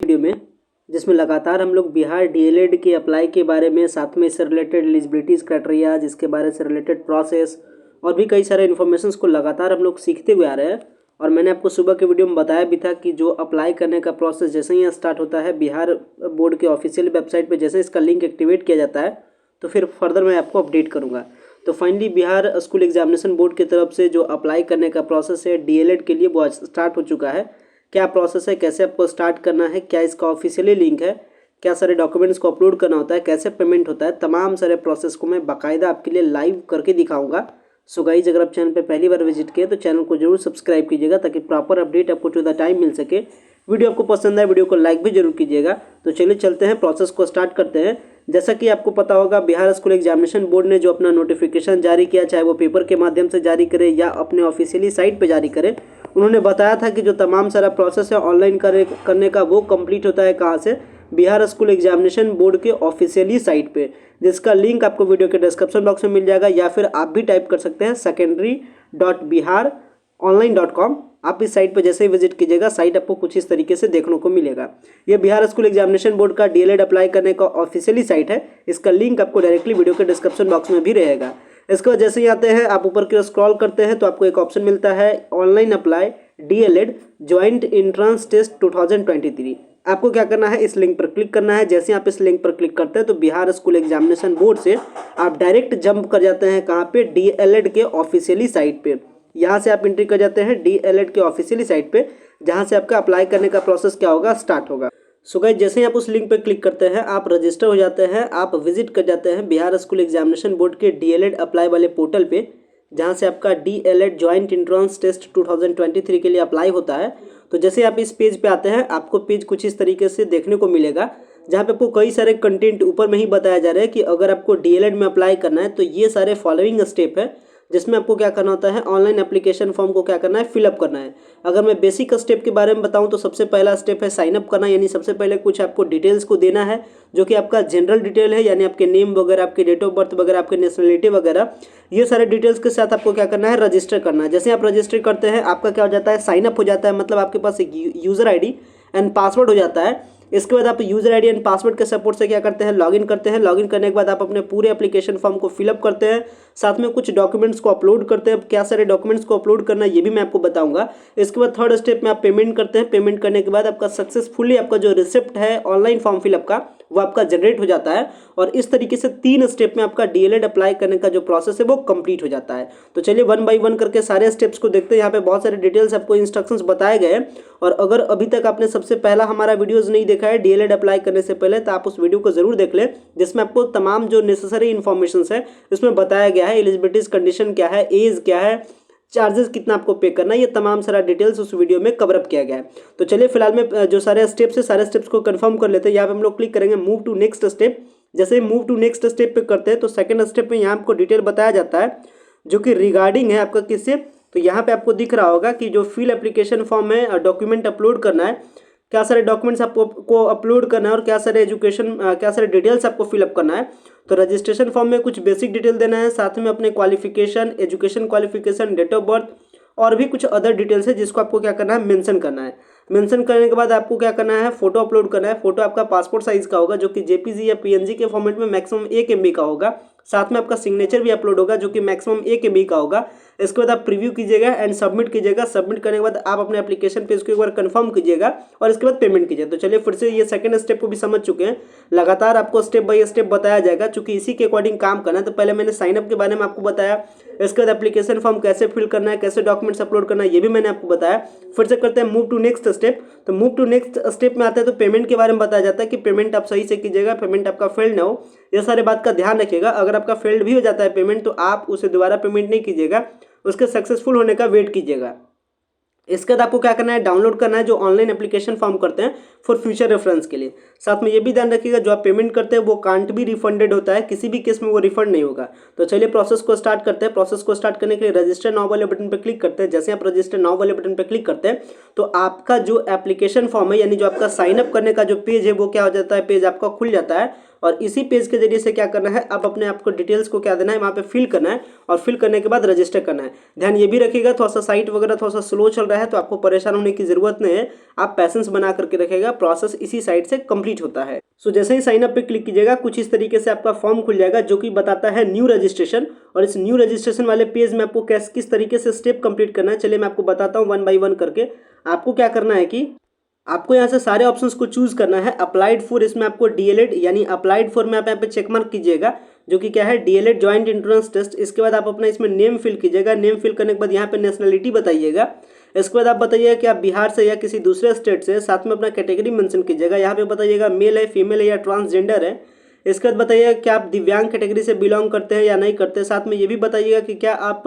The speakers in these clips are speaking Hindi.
वीडियो में, जिसमें लगातार हम लोग बिहार डीएलएड के अप्लाई के बारे में, साथ में इससे रिलेटेड एलिजिबिलिटीज़ क्राइटेरिया, जिसके बारे से रिलेटेड प्रोसेस और भी कई सारे इन्फॉर्मेशंस को लगातार हम लोग सीखते हुए आ रहे हैं। और मैंने आपको सुबह के वीडियो में बताया भी था कि जो अप्लाई करने का प्रोसेस जैसे ही स्टार्ट होता है बिहार बोर्ड के ऑफिशियल वेबसाइट पर, जैसे इसका लिंक एक्टिवेट किया जाता है तो फिर फर्दर मैं आपको अपडेट करूँगा। तो finally Bihar school examination board की तरफ से जो अप्लाई करने का प्रोसेस है डीएलएड के लिए वो स्टार्ट हो चुका है। क्या प्रोसेस है, कैसे आपको स्टार्ट करना है, क्या इसका ऑफिशियली लिंक है, क्या सारे डॉक्यूमेंट्स को अपलोड करना होता है, कैसे पेमेंट होता है, तमाम सारे प्रोसेस को मैं बाकायदा आपके लिए लाइव करके दिखाऊंगा। सो गाइज, अगर आप चैनल पे पहली बार विजिट किए तो चैनल को जरूर सब्सक्राइब कीजिएगा ताकि प्रॉपर अपडेट आपको टू द टाइम मिल सके। वीडियो आपको पसंद आए वीडियो को लाइक भी जरूर कीजिएगा। तो चलिए चलते हैं, प्रोसेस को स्टार्ट करते हैं। जैसा कि आपको पता होगा, बिहार स्कूल एग्जामिनेशन बोर्ड ने जो अपना नोटिफिकेशन जारी किया, चाहे वो पेपर के माध्यम से जारी करे या अपने ऑफिशियली साइट पे जारी करे, उन्होंने बताया था कि जो तमाम सारा प्रोसेस है ऑनलाइन करने का वो कंप्लीट होता है कहाँ से, बिहार स्कूल एग्जामिनेशन बोर्ड के ऑफिशियली साइट पे, जिसका लिंक आपको वीडियो के डिस्क्रिप्शन बॉक्स में मिल जाएगा, या फिर आप भी टाइप कर सकते हैं secondary.biharonline.com। आप इस साइट पर जैसे ही विजिट कीजिएगा, साइट आपको कुछ इस तरीके से देखने को मिलेगा। ये बिहार स्कूल एग्जामिनेशन बोर्ड का डीएलएड अप्लाई करने का ऑफिशियली साइट है। इसका लिंक आपको डायरेक्टली वीडियो के डिस्क्रिप्शन बॉक्स में भी रहेगा। इसके बाद जैसे ही आते हैं, आप ऊपर की ओर स्क्रॉल करते हैं तो आपको एक ऑप्शन मिलता है online apply DElEd joint entrance test 2023। आपको क्या करना है, इस लिंक पर क्लिक करना है। जैसे आप इस लिंक पर क्लिक करते हैं तो बिहार स्कूल एग्जामिनेशन बोर्ड से आप डायरेक्ट जंप कर जाते हैं कहाँ पे, डीएलएड के ऑफिशियली साइट पे। यहाँ से आप एंट्री कर जाते हैं डीएलएड के ऑफिशियली साइट पे, जहाँ से आपका अप्लाई करने का प्रोसेस क्या होगा, स्टार्ट होगा। सो गाइस, जैसे ही आप उस लिंक पे क्लिक करते हैं, आप रजिस्टर हो जाते हैं, आप विजिट कर जाते हैं बिहार स्कूल एग्जामिनेशन बोर्ड के डीएलएड अप्लाई वाले पोर्टल पे, जहाँ से आपका डीएलएड ज्वाइंट एंट्रेंस टेस्ट 2023 के लिए अप्लाई होता है। तो जैसे आप इस पेज पे आते हैं, आपको पेज कुछ इस तरीके से देखने को मिलेगा, जहाँ पे आपको कई सारे कंटेंट ऊपर में ही बताया जा रहा है कि अगर आपको डीएलएड में अप्लाई करना है तो ये सारे फॉलोइंग स्टेप है, जिसमें आपको क्या करना होता है, ऑनलाइन एप्लीकेशन फॉर्म को क्या करना है, फिलअप करना है। अगर मैं बेसिक स्टेप के बारे में बताऊं तो सबसे पहला स्टेप है साइन अप करना, यानी सबसे पहले कुछ आपको डिटेल्स को देना है, जो कि आपका जनरल डिटेल है, यानी आपके नेम वगैरह, आपके डेट ऑफ बर्थ वगैरह, आपके नेशनलिटी वगैरह, ये सारे डिटेल्स के साथ आपको क्या करना है, रजिस्टर करना है। जैसे आप रजिस्टर करते हैं, आपका क्या हो जाता है, साइन अप हो जाता है, मतलब आपके पास एक यूजर आईडी एंड पासवर्ड हो जाता है। इसके बाद आप यूजर आईडी एंड पासवर्ड के सपोर्ट से क्या करते हैं, लॉगिन करते हैं। लॉगिन करने के बाद आप अपने पूरे एप्लीकेशन फॉर्म को फिलअप करते हैं, साथ में कुछ डॉक्यूमेंट्स को अपलोड करते हैं। क्या सारे डॉक्यूमेंट्स को अपलोड करना है ये भी मैं आपको बताऊंगा। इसके बाद थर्ड स्टेप में आप पेमेंट करते हैं। पेमेंट करने के बाद आपका सक्सेसफुली आपका जो रिसिप्ट है ऑनलाइन फॉर्म फिलअप का, वो आपका जनरेट हो जाता है। और इस तरीके से 3 स्टेप में आपका डीएलएड अप्लाई करने का जो प्रोसेस है वो कंप्लीट हो जाता है। तो चलिए 1 बाय 1 करके सारे स्टेप्स को देखते हैं। यहाँ पे बहुत सारे डिटेल्स आपको इंस्ट्रक्शंस बताए गए हैं। और अगर अभी तक आपने सबसे पहला हमारा वीडियोस नहीं देखा है डीएलएड अप्लाई करने से पहले, तो आप उस वीडियो को जरूर देख लें, जिसमें आपको तमाम जो नेसेसरी इन्फॉर्मेशन है उसमें बताया गया है। एलिजिबिलिटीज कंडीशन क्या है, एज क्या है, चार्जेस कितना आपको पे करना है, ये तमाम सारा डिटेल्स उस वीडियो में कवर अप किया गया है। तो चलिए फिलहाल में जो सारे स्टेप्स है, सारे स्टेप्स को कंफर्म कर लेते हैं। यहाँ पे हम लोग क्लिक करेंगे मूव टू नेक्स्ट स्टेप। जैसे मूव टू नेक्स्ट स्टेप पे करते हैं तो सेकंड स्टेप में यहाँ आपको डिटेल बताया जाता है, जो कि रिगार्डिंग है आपका किससे। तो यहाँ पे आपको दिख रहा होगा कि जो फिल एप्लीकेशन फॉर्म है, डॉक्यूमेंट अपलोड करना है, क्या सारे डॉक्यूमेंट्स आपको अपलोड करना है और क्या सारे क्या सारे डिटेल्स आपको फिलअप करना है। तो रजिस्ट्रेशन फॉर्म में कुछ बेसिक डिटेल देना है, साथ में अपने qualification, education qualification, date of birth और भी कुछ अदर डिटेल्स है, जिसको आपको क्या करना है, मेंशन करना है। मेंशन करने के बाद आपको क्या करना है, फोटो अपलोड करना है। फोटो आपका पासपोर्ट साइज का होगा, जो कि जेपीजी या पीएनजी के फॉर्मेट में मैक्सिमम 1 MB का होगा। साथ में आपका सिग्नेचर भी अपलोड होगा, जो कि मैक्सिमम 1 MB का होगा। इसके बाद आप प्रीव्यू कीजिएगा एंड सबमिट कीजिएगा। सबमिट करने के बाद आप अपने एप्लीकेशन पे इसको एक बार कंफर्म कीजिएगा और इसके बाद पेमेंट कीजिए। तो चलिए फिर से ये सेकंड स्टेप को भी समझ चुके हैं। लगातार आपको स्टेप बाय स्टेप बताया जाएगा, चूंकि इसी के अकॉर्डिंग काम करना है। तो पहले मैंने साइन अप के बारे में आपको बताया, इसके बाद एप्लीकेशन फॉर्म कैसे फिल करना है, कैसे डॉक्यूमेंट्स अपलोड करना है, ये भी मैंने आपको बताया। फिर से करते हैं मूव टू नेक्स्ट स्टेप। तो मूव टू नेक्स्ट स्टेप में आते हैं तो पेमेंट के बारे में बताया जाता है कि पेमेंट आप सही से कीजिएगा, पेमेंट आपका फेल्ड ना हो, ये सारे बात का ध्यान रखिएगा। अगर आपका फेल्ड भी हो जाता है पेमेंट, तो आप उसे दोबारा पेमेंट नहीं कीजिएगा, उसके सक्सेसफुल होने का वेट कीजिएगा। इसके बाद आपको क्या करना है, डाउनलोड करना है जो ऑनलाइन एप्लीकेशन फॉर्म करते हैं फॉर फ्यूचर रेफरेंस के लिए। साथ में ये भी ध्यान रखिएगा, जो आप पेमेंट करते हैं वो कांट भी रिफंडेड होता है, किसी भी केस में वो रिफंड नहीं होगा। तो चलिए प्रोसेस को स्टार्ट करते हैं। प्रोसेस को स्टार्ट करने के लिए रजिस्टर नाउ वाले बटन पर क्लिक करते हैं। जैसे आप रजिस्टर नाउ वाले बटन पर क्लिक करते हैं तो आपका जो एप्लीकेशन फॉर्म है, यानी जो आपका साइन अप करने का जो पेज है, वो क्या हो जाता है, पेज आपका खुल जाता है। और इसी पेज के जरिए से क्या करना है, आप अपने आप को डिटेल्स को क्या देना है, वहाँ पे फिल करना है और फिल करने के बाद रजिस्टर करना है। ध्यान ये भी रखिएगा, थोड़ा सा साइट वगैरह थोड़ा सा स्लो चल रहा है तो आपको परेशान होने की जरूरत नहीं है, आप पैसेंस बना करके रखिएगा, प्रोसेस इसी साइट से कंप्लीट होता है। सो जैसे ही साइन अप पे क्लिक कीजिएगा कुछ इस तरीके से आपका फॉर्म खुल जाएगा जो कि बताता है न्यू रजिस्ट्रेशन। और इस न्यू रजिस्ट्रेशन वाले पेज में आपको किस तरीके से स्टेप कंप्लीट करना है, चलिए मैं आपको बताता हूँ वन बाय वन करके। आपको क्या करना है कि आपको यहाँ से सारे ऑप्शंस को चूज करना है। अप्लाइड फॉर, इसमें आपको डीएलएड यानी अप्लाइड फॉर में आप यहाँ पे चेक मार्क कीजिएगा जो कि क्या है, डीएलएड जॉइंट एंट्रेंस टेस्ट। इसके बाद आप अपना इसमें नेम फिल कीजिएगा, नेम फिल करने के बाद यहाँ पे नेशनलिटी बताइएगा। इसके बाद आप बताइएगा कि आप बिहार से या किसी दूसरे स्टेट से, साथ में अपना कैटेगरी मेंशन कीजिएगा, यहाँ पे बताइएगा मेल है, फीमेल है या ट्रांसजेंडर है। इसके बाद बताइएगा कि आप दिव्यांग कैटेगरी से बिलोंग करते हैं या नहीं करते, साथ में ये भी बताइएगा कि क्या आप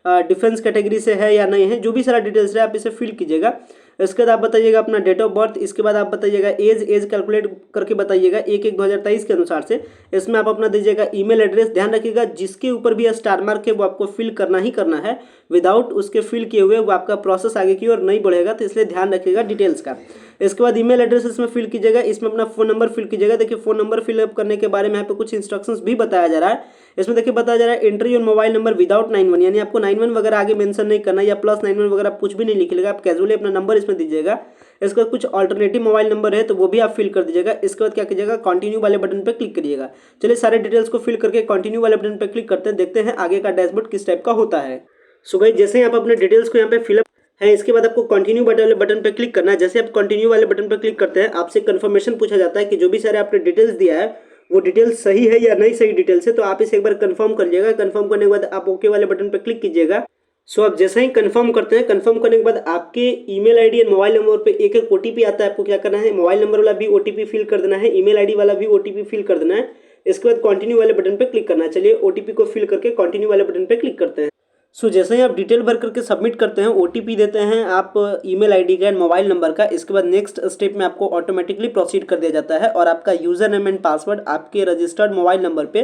डिफेंस कैटेगरी से है या नहीं है। जो भी सारा डिटेल्स है आप इसे फिल कीजिएगा। इसके बाद आप बताइएगा अपना डेट ऑफ बर्थ। इसके बाद आप बताइएगा एज कैलकुलेट करके बताइएगा 1/1/2023 के अनुसार से। इसमें आप अपना दीजिएगा ईमेल एड्रेस। ध्यान रखिएगा जिसके ऊपर भी स्टार मार्क है वो आपको फिल करना ही करना है, विदाउट उसके फिल किए हुए वो आपका प्रोसेस आगे की ओर नहीं बढ़ेगा, तो इसलिए ध्यान रखिएगा डिटेल्स का। इसके बाद ईमेल एड्रेस इसमें फिल कीजिएगा, इसमें अपना फोन नंबर फिल कीजिएगा। देखिए फोन नंबर फिलअप करने के बारे में यहाँ पे कुछ इंस्ट्रक्शंस भी बताया जा रहा है। इसमें देखिए बताया जा रहा है enter your mobile number without 91, यानी आपको 91 वगैरह आगे मेंशन नहीं करना या +91 वगैरह कुछ भी नहीं लिखिएगा, आप कैजुअली अपना नंबर इसमें दीजिएगा। इसके बाद कुछ अल्टरनेटिव मोबाइल नंबर है तो वो भी आप फिल कर दीजिएगा। इसके बाद क्या कीजिएगा, कंटिन्यू वाले बटन पे क्लिक करिएगा। चलिए सारे डिटेल्स को फिल करके कंटिन्यू वाले बटन पे क्लिक करते हैं, देखते हैं आगे का डैशबोर्ड किस टाइप का होता है। सो गाइस जैसे ही आप अपने डिटेल्स को यहाँ पे फिलअप है, इसके बाद आपको कंटिन्यू बटन पे क्लिक करना है। जैसे आप कंटिन्यू वाले बटन पे क्लिक करते हैं आपसे कंफर्मेशन पूछा जाता है कि जो भी सारे आपने डिटेल्स दिया है वो डिटेल्स सही है या नहीं सही डिटेल्स है, तो आप इसे एक बार कंफर्म कर लीजिएगा। कंफर्म करने के बाद आप ओके वाले बटन पे क्लिक कीजिएगा। सो आप जैसे ही कंफर्म करते हैं, कंफर्म करने के बाद आपके ईमेल आईडी और मोबाइल नंबर पे एक ओटीपी आता है। आपको क्या करना है, मोबाइल नंबर वाला भी ओटीपी फिल कर देना है, ईमेल आईडी वाला भी ओटीपी फिल कर देना है। इसके बाद कंटिन्यू वाले बटन पे क्लिक करना है। चलिए ओटीपी को फिल करके कंटिन्यू वाले बटन पे क्लिक करते हैं। सो जैसे ही आप डिटेल भर करके सबमिट करते हैं, ओटीपी देते हैं आप ईमेल आईडी का एंड मोबाइल नंबर का। इसके बाद नेक्स्ट स्टेप में आपको ऑटोमेटिकली प्रोसीड कर दिया जाता है और आपका यूजर नेम एंड पासवर्ड आपके रजिस्टर्ड मोबाइल नंबर पे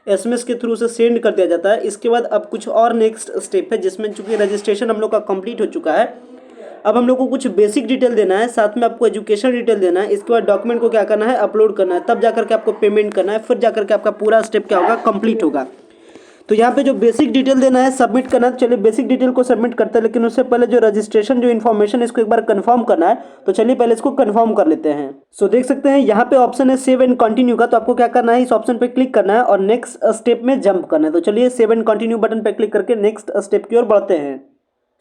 एसएमएस के थ्रू से सेंड कर दिया जाता है। इसके बाद अब कुछ और नेक्स्ट स्टेप है जिसमें चूंकि रजिस्ट्रेशन हम लोग का कंप्लीट हो चुका है, अब हम लोग को कुछ बेसिक डिटेल देना है, साथ में आपको एजुकेशन डिटेल देना है। इसके बाद डॉक्यूमेंट को क्या करना है, अपलोड करना है, तब जाकर के आपको पेमेंट करना है, फिर जाकर के आपका पूरा स्टेप क्या होगा, कंप्लीट होगा। तो यहाँ पे जो बेसिक डिटेल देना है, सबमिट करना है। चलिए बेसिक डिटेल को सबमिट करते हैं, लेकिन उससे पहले जो रजिस्ट्रेशन जो इन्फॉर्मेशन है इसको एक बार कंफर्म करना है। तो चलिए पहले इसको कंफर्म कर लेते हैं। सो देख सकते हैं यहाँ पे ऑप्शन है सेव एंड कंटिन्यू का, तो आपको क्या करना है, इस ऑप्शन पे क्लिक करना है और नेक्स्ट स्टेप में जंप करना है। तो चलिए सेव एंड कंटिन्यू बटन पे क्लिक करके नेक्स्ट स्टेप की ओर बढ़ते हैं।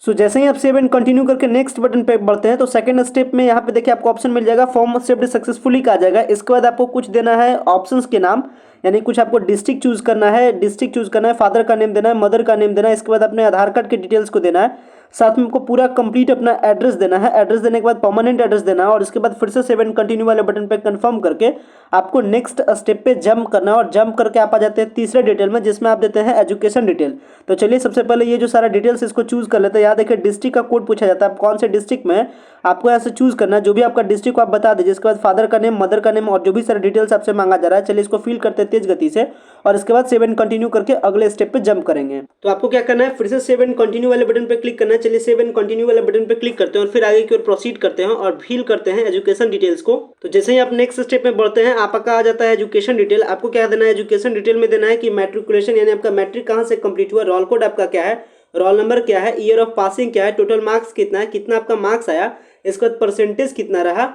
सो जैसे ही आप सेव एंड कंटिन्यू करके नेक्स्ट बटन पे बढ़ते हैं तो सेकंड स्टेप में यहाँ पे देखिए आपको ऑप्शन मिल जाएगा फॉर्म सेव्ड सक्सेसफुली का आ जाएगा। इसके बाद आपको कुछ देना है ऑप्शंस के नाम, यानी कुछ आपको डिस्ट्रिक्ट चूज करना है, फादर का नेम देना है, मदर का नेम देना है। इसके बाद अपने आधार कार्ड के डिटेल्स को देना है, साथ में आपको पूरा कंप्लीट अपना एड्रेस देना है। एड्रेस देने के बाद परमानेंट एड्रेस देना है और इसके बाद फिर से सेव एंड कंटिन्यू वाले बटन पे कंफर्म करके आपको नेक्स्ट स्टेप पे जंप करना है और जंप करके आप आ जाते हैं तीसरे डिटेल में जिसमें आप देते हैं एजुकेशन डिटेल। तो चलिए सबसे पहले ये जो सारा डिटेल्स इसको चूज कर लेते हैं। यहाँ देखिए डिस्ट्रिक्ट का कोड पूछा जाता है, आप कौन से डिस्ट्रिक्ट में, आपको यहाँ से चूज करना है जो भी आपका डिस्ट्रिक्ट को आप बता दीजिए। इसके बाद फादर का नेम, मदर का नेम और जो भी सारे डिटेल्स आपसे मांगा जा रहा है, चलिए इसको फिल करते हैं तेज गति से और इसके बाद सेव एंड कंटिन्यू करके अगले स्टेप पे जंप करेंगे। तो आपको क्या करना है, फिर से सेव एंड कंटिन्यू वाले बटन पे क्लिक करना है। चलिए सेव एंड कंटिन्यू वाले बटन पे क्लिक करते हैं और फिर आगे की ओर प्रोसीड करते हैं और फिल करते हैं एजुकेशन डिटेल्स को। तो जैसे ही आप नेक्स्ट स्टेप में बढ़ते हैं आपका आ जाता है एजुकेशन डिटेल। आपको क्या देना है, एजुकेशन डिटेल में देना है कि मैट्रिकुलेशन यानी आपका मैट्रिक कहाँ से कंप्लीट हुआ, रोल कोड आपका क्या है, रोल नंबर क्या है, ईयर ऑफ पासिंग क्या है, टोटल मार्क्स कितना है, कितना आपका मार्क्स आया, इसके बाद परसेंटेज कितना रहा।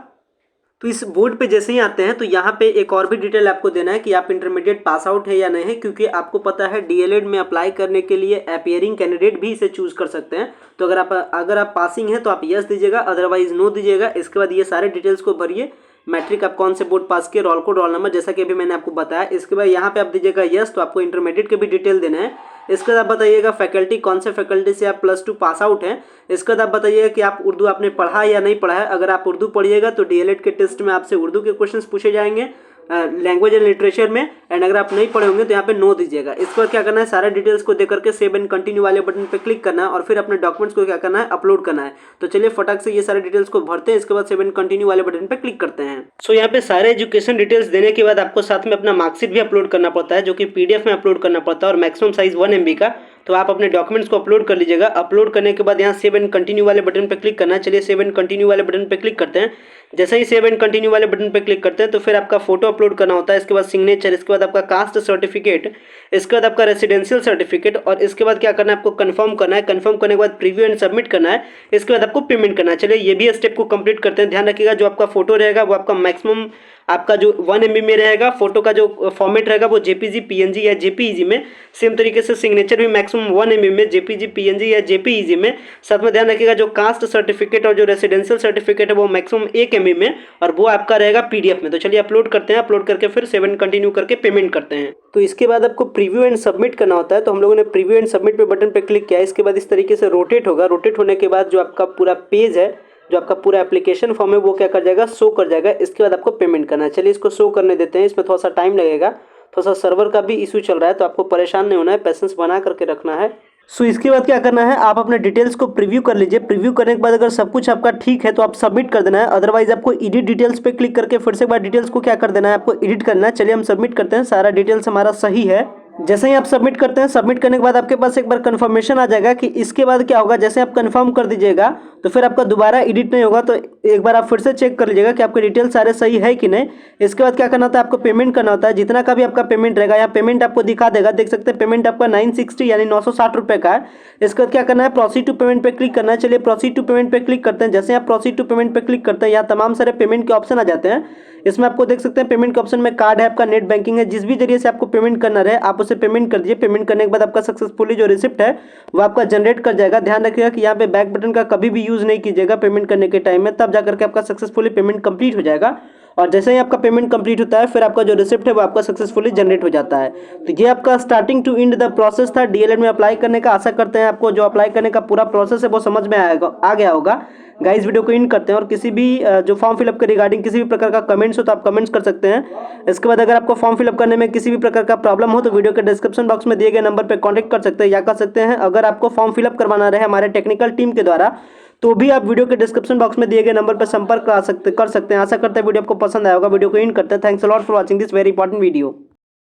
तो इस बोर्ड पे जैसे ही आते हैं तो यहाँ पे एक और भी डिटेल आपको देना है कि आप इंटरमीडिएट पास आउट है या नहीं है, क्योंकि आपको पता है डीएलएड में अप्लाई करने के लिए अपीयरिंग कैंडिडेट भी इसे चूज कर सकते हैं। तो अगर आप पासिंग है तो आप यस दीजिएगा, अदरवाइज नो दीजिएगा। इसके बाद ये सारे डिटेल्स को भरिए, मैट्रिक आप कौन से बोर्ड पास किए, रोल कोड, रोल नंबर, जैसा कि अभी मैंने आपको बताया। इसके बाद यहाँ पे आप दीजिएगा यस, तो आपको इंटरमीडिएट के भी डिटेल देना है। इसके बाद आप बताइएगा फैकल्टी, कौन से फैकल्टी से आप +2 पास आउट हैं। इसके बाद आप बताइएगा कि आप उर्दू आपने पढ़ा या नहीं पढ़ा है। अगर आप उर्दू पढ़िएगा तो डीएलएड के टेस्ट में आपसे उर्दू के क्वेश्चंस पूछे जाएंगे लैंग्वेज एंड लिटरेचर में, एंड अगर आप नहीं पढ़े होंगे तो यहाँ पे नो दीजिएगा। इसके बाद क्या करना है, सारे डिटेल्स को देकर के सेव एंड कंटिन्यू वाले बटन पे क्लिक करना है और फिर अपने डॉक्यूमेंट्स को क्या करना है, अपलोड करना है। तो चलिए फटाक से ये सारे डिटेल्स को भरते हैं, इसके बाद सेव एंड कंटिन्यू वाले बटन पे क्लिक करते हैं। सो यहाँ पे सारे एजुकेशन डिटेल्स देने के बाद आपको साथ में अपना मार्कशीट भी अपलोड करना पड़ता है, जो कि पीडीएफ में अपलोड करना पड़ता है और मैक्सिमम साइज 1 MB का। तो आप अपने डॉक्यूमेंट्स को अपलोड कर लीजिएगा। अपलोड करने के बाद यहाँ सेव एंड कंटिन्यू वाले बटन पर क्लिक करना है। चलिए सेव एंड कंटिन्यू वाले बटन पर क्लिक करते हैं। जैसे ही सेव एंड कंटिन्यू वाले बटन पर क्लिक करते हैं तो फिर आपका फोटो अपलोड करना होता है, इसके बाद सिग्नेचर, इसके बाद आपका कास्ट सर्टिफिकेट, इसके बाद आपका रेसिडेंशियल सर्टिफिकेट और इसके बाद क्या करना है आपको कंफर्म करना है। कंफर्म करने के बाद प्रीव्यू एंड सबमिट करना है, इसके बाद आपको पेमेंट करना है। चलिए ये भी स्टेप को कंप्लीट करते हैं। ध्यान रखिएगा जो आपका फोटो रहेगा वो आपका मैक्सिमम आपका जो 1 MB में रहेगा। फोटो का जो फॉर्मेट रहेगा वो JPG, PNG या JPEG में। सेम तरीके से सिग्नेचर भी मैक्सिमम 1 MB में, JPG, PNG या JPEG में। साथ में ध्यान रखिएगा जो कास्ट सर्टिफिकेट और जो रेसिडेंशियल सर्टिफिकेट है वो मैक्सिमम 1 MB में और वो आपका रहेगा PDF में। तो चलिए अपलोड करते हैं। अपलोड करके फिर सेव एंड कंटिन्यू करके पेमेंट करते हैं। तो इसके बाद आपको प्रीव्यू एंड सबमिट करना होता है। तो हम लोगों ने प्रीव्यू एंड सबमिट पे बटन पे क्लिक किया। इसके बाद इस तरीके से रोटेट होगा। रोटेट होने के बाद जो आपका पूरा पेज है, जो आपका पूरा एप्लीकेशन फॉर्म है वो क्या कर जाएगा, शो कर जाएगा। इसके बाद आपको पेमेंट करना है। चलिए इसको शो करने देते हैं। इसमें थोड़ा सा टाइम लगेगा, थोड़ा सा सर्वर का भी इशू चल रहा है, तो आपको परेशान नहीं होना है, पेशेंस बना करके रखना है। सो इसके बाद क्या करना है, आप अपने डिटेल्स को प्रीव्यू कर लीजिए। प्रीव्यू करने के बाद अगर सब कुछ आपका ठीक है तो आप सबमिट कर देना है। अदरवाइज आपको एडिट डिटेल्स पे क्लिक करके फिर से एक बार डिटेल्स को क्या कर देना है, आपको एडिट करना है। चलिए हम सबमिट करते हैं। सारा डिटेल्स हमारा सही है। जैसे ही आप सबमिट करते हैं, सबमिट करने के बाद आपके पास एक बार कंफर्मेशन आ जाएगा कि इसके बाद क्या होगा। जैसे आप कंफर्म कर दीजिएगा तो फिर आपका दोबारा एडिट नहीं होगा। तो एक बार आप फिर से चेक कर लीजिएगा कि आपके डिटेल्स सारे सही है कि नहीं। इसके बाद क्या करना होता है, आपको पेमेंट करना होता है। जितना का भी आपका पेमेंट रहेगा, यहाँ पेमेंट आपको दिखा देगा, देख सकते हैं पेमेंट आपका 960 यानी 960 रुपये का है। इसके बाद क्या करना है, प्रोसीड टू पेमेंट पे क्लिक करना है। चलिए प्रोसीड टू पेमेंट पे क्लिक करते हैं। जैसे आप प्रोसीड टू पेमेंट पे क्लिक करते हैं, यहाँ तमाम सारे पेमेंट के ऑप्शन आ जाते हैं। इसमें आपको देख सकते हैं पेमेंट के ऑप्शन में कार्ड है, आपका नेट बैंकिंग है, जिस भी जरिए से आपको पेमेंट करना रहे आप उसे पेमेंट कर दीजिए। पेमेंट करने के बाद आपका सक्सेसफुली जो रिसिप्ट है वो आपका जनरेट कर जाएगा। ध्यान रखिएगा कि यहाँ पे बैक बटन का कभी भी यूज नहीं कीजिएगा पेमेंट करने के टाइम में, तब जाकर के आपका सक्सेसफुली पेमेंट कंप्लीट हो जाएगा। और जैसे ही आपका पेमेंट कंप्लीट होता है फिर आपका जो रिसिप्ट है वो आपका सक्सेसफुली जनरेट हो जाता है। तो ये आपका starting to end the process था DLED में अप्लाई करने का। आशा करते हैं आपको जो अप्लाई करने का पूरा प्रोसेस है वो समझ में आ गया होगा। गाइस वीडियो को इन करते हैं और किसी भी जो फॉर्म फिलअप के रिगार्डिंग किसी भी प्रकार का कमेंट्स हो तो आप कमेंट्स कर सकते हैं। इसके बाद अगर आपको फॉर्म फिलअप करने में किसी भी प्रकार का प्रॉब्लम हो तो वीडियो के डिस्क्रिप्शन बॉक्स में दिए गए नंबर पर कॉन्टैक्ट कर सकते हैं या कर सकते हैं अगर आपको फॉर्म फिलअप करवाना रहे हमारे टेक्निकल टीम के द्वारा तो भी आप वीडियो के डिस्क्रिप्शन बॉक्स में दिए गए नंबर पर संपर्क कर सकते हैं। आशा करते हैं वीडियो आपको पसंद आया होगा। वीडियो को इन करते हैं। Thanks a lot for watching this very important video.